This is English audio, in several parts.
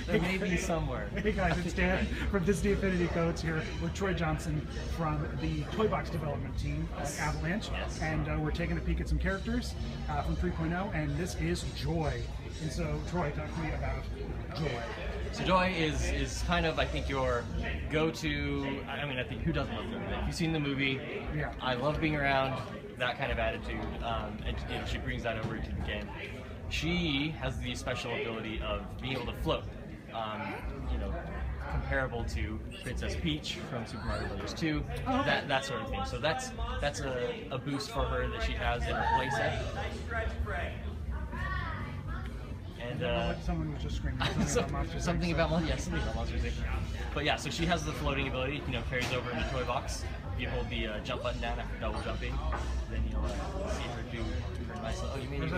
There may be somewhere. Hey guys, it's Dan from Disney Infinity Codes here with Troy Johnson from the Toy Box development team at Avalanche. Yes. And we're taking a peek at some characters from 3.0, and this is Joy. And so, Troy, talk to me about Joy. So Joy is kind of, I think, your go-to. I mean, I think who doesn't love Joy? If you've seen the movie, Yeah. I love being around that kind of attitude, and she brings that over into the game. She has the special ability of being able to float, you know, comparable to Princess Peach from Super Mario Bros. 2, that sort of thing. So that's a boost for her that she has in her playset. And someone was just screaming something about Monsters Inc. But yeah, so she has the floating ability, you know, carries over in the toy box. If you hold the jump button down after double jumping, then you'll see her do her nice. Oh, you may Is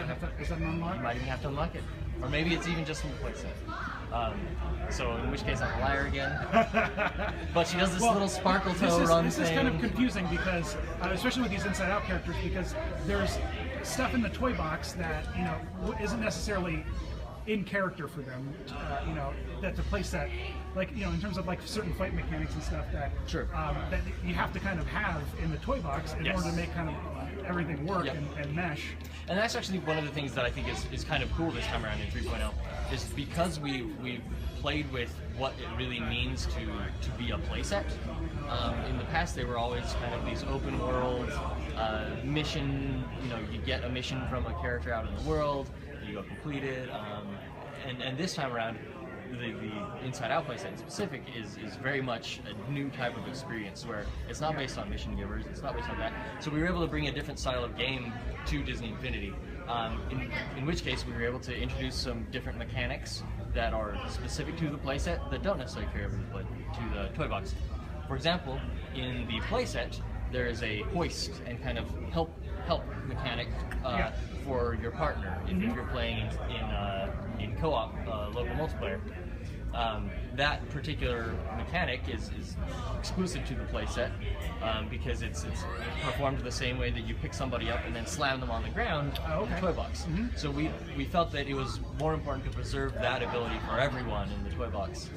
that an unlock? You might even have to unlock it, or maybe it's even just in the playset. So in which case I'm a liar again. But she does this little sparkle toe run thing. This is kind of confusing because, especially with these Inside Out characters, because there's stuff in the toy box that, you know, isn't necessarily in character for them, you know, that the playset, like, you know, in terms of like certain fight mechanics and stuff that that you have to kind of have in the toy box in order to make kind of everything work and mesh. And that's actually one of the things that I think is kind of cool this time around in 3.0, is because we've played with what it really means to be a playset. In the past, they were always kind of these open world mission. You know, you get a mission from a character out in the world, you go complete it, and this time around, the Inside Out playset in specific is very much a new type of experience where it's not based on mission givers, it's not based on that. So we were able to bring a different style of game to Disney Infinity, in which case we were able to introduce some different mechanics that are specific to the playset that don't necessarily carry over to the toy box. For example, in the playset, there is a hoist and kind of help mechanic for your partner if you're playing in co-op local multiplayer. That particular mechanic is exclusive to the playset because it's performed the same way that you pick somebody up and then slam them on the ground in the toy box. So we felt that it was more important to preserve that ability for everyone in the toy box,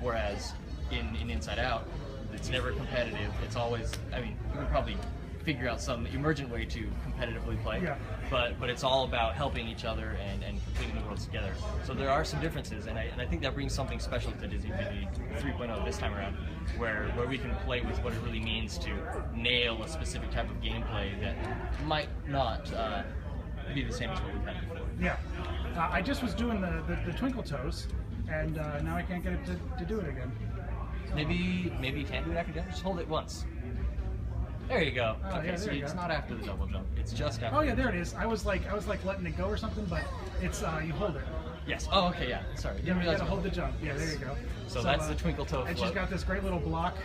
whereas in Inside Out, it's never competitive. It's always, I mean, you can probably figure out some emergent way to competitively play, but it's all about helping each other and completing the worlds together. So there are some differences, and I think that brings something special to Disney Infinity 3.0 this time around, where we can play with what it really means to nail a specific type of gameplay that might not be the same as what we've had before. Yeah. I just was doing the twinkle toes, and now I can't get it to do it again. Maybe you can do it after jump. Just hold it once. There you go. Oh, okay, yeah, so it's not after the double jump. It's just after. Oh yeah, there it is. I was like letting it go or something, but it's you hold it. Yes. Oh, okay. Yeah. Sorry. You gotta hold the jump. Yeah, there you go. So that's the twinkle toe float. And she's got this great little block.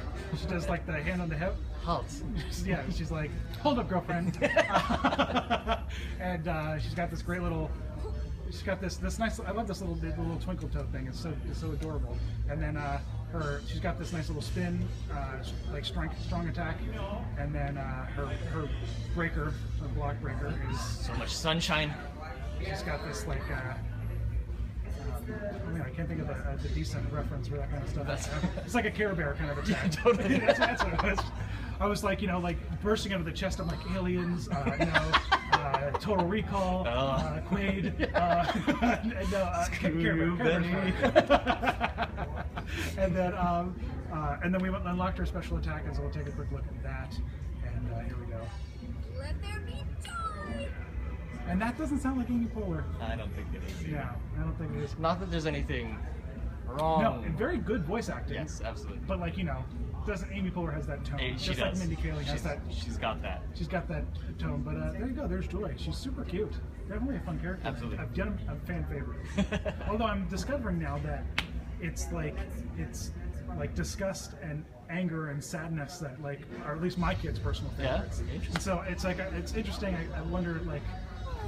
She does like the hand on the hip. Halt. Yeah. She's like, hold up, girlfriend. And she's got this great little. She's got this nice. I love this little twinkle toe thing. It's so adorable. And then she's got this nice little spin, like strong attack, and then her breaker, her block breaker is so much sunshine. She's got this like. I mean, I can't think of the decent reference for that kind of stuff. It's like a Care Bear kind of attack. Yeah, totally. that's what it was. I was like, you know, like bursting out of the chest. I'm like Aliens, you know. Total Recall, Quaid, Screw Benny. and then we went and unlocked our special attack, and so we'll take a quick look at that. And here we go. Let there be joy. And that doesn't sound like Amy Poehler. I don't think it is. Yeah, I don't think it is. Not that there's anything wrong. No, and very good voice acting. Yes, absolutely. But like, you know, doesn't Amy Poehler has that tone? She just does. like Mindy Kaling has that. She's got that. She's got that tone. But there you go. There's Joy. She's super cute. Definitely a fun character. Absolutely. I'm a fan favorite. Although I'm discovering now that it's like disgust and anger and sadness that like are at least my kids' personal favorites. Yeah, interesting. And so it's like it's interesting. I wonder like.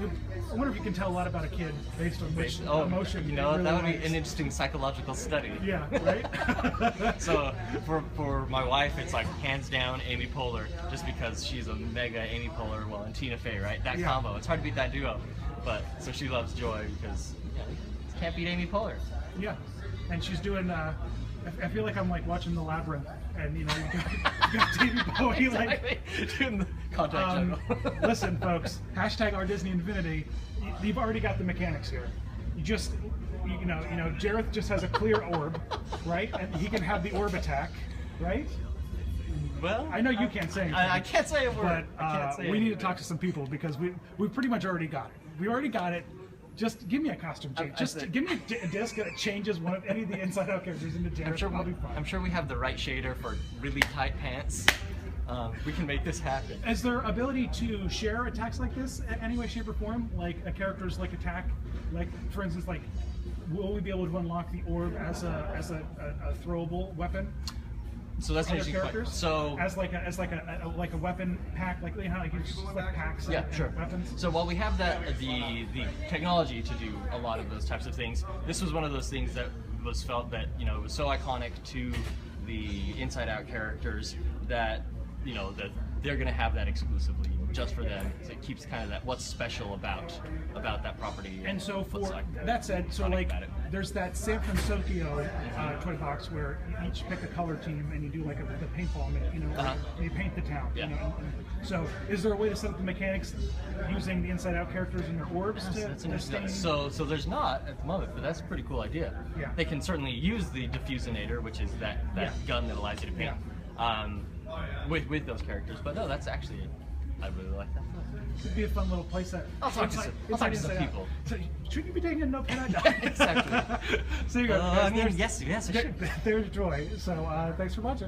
I wonder if you can tell a lot about a kid based on which emotion. You know, really that would be likes. an interesting psychological study. Yeah, right? So for my wife, it's like hands down Amy Poehler, just because she's a mega Amy Poehler, well, and Tina Fey, right? That combo. It's hard to beat that duo. But so she loves Joy because Can't beat Amy Poehler. Yeah, and she's doing. I feel like I'm like watching The Labyrinth, and you got David Bowie like doing the contact general. Listen, folks. Hashtag our Disney Infinity. You've already got the mechanics here. You know, Jareth just has a clear orb, right? And he can have the orb attack, right? Well, I know you can't say anything. I can't say a word. But we need to talk to some people because we pretty much already got it. We already got it. Just give me a costume change. Just give me a disc that changes one of any of the Inside Out characters into Jareth. I'm sure we have the right shader for really tight pants. We can make this happen. Is there ability to share attacks like this in any way, shape, or form? Like a character's like attack, like for instance, like will we be able to unlock the orb as a throwable weapon? So that's Other actually characters. quite, so as like a weapon pack, like you know, like it's just like packs. yeah, and sure. Weapons. So while we have the technology to do a lot of those types of things, this was one of those things that was felt that it was so iconic to the Inside Out characters that that they're going to have that exclusively just for them. So it keeps kind of that what's special about that property. And so what's that said, so iconic like about it. there's that San Francisco toy box where you each pick a color team and you do like the paintball, and you paint the town. Yeah. So is there a way to set up the mechanics using the Inside Out characters in your orbs That's to interesting. stain? So there's not at the moment, but that's a pretty cool idea. Yeah. They can certainly use the diffusinator, which is that gun that allows you to paint. With those characters, but no, that's actually I really like that. Could be a fun little playset. I'll talk to some people. So, shouldn't you be taking a notepad? Exactly. So you go. I mean, yes, I should. There's Joy. So thanks for watching.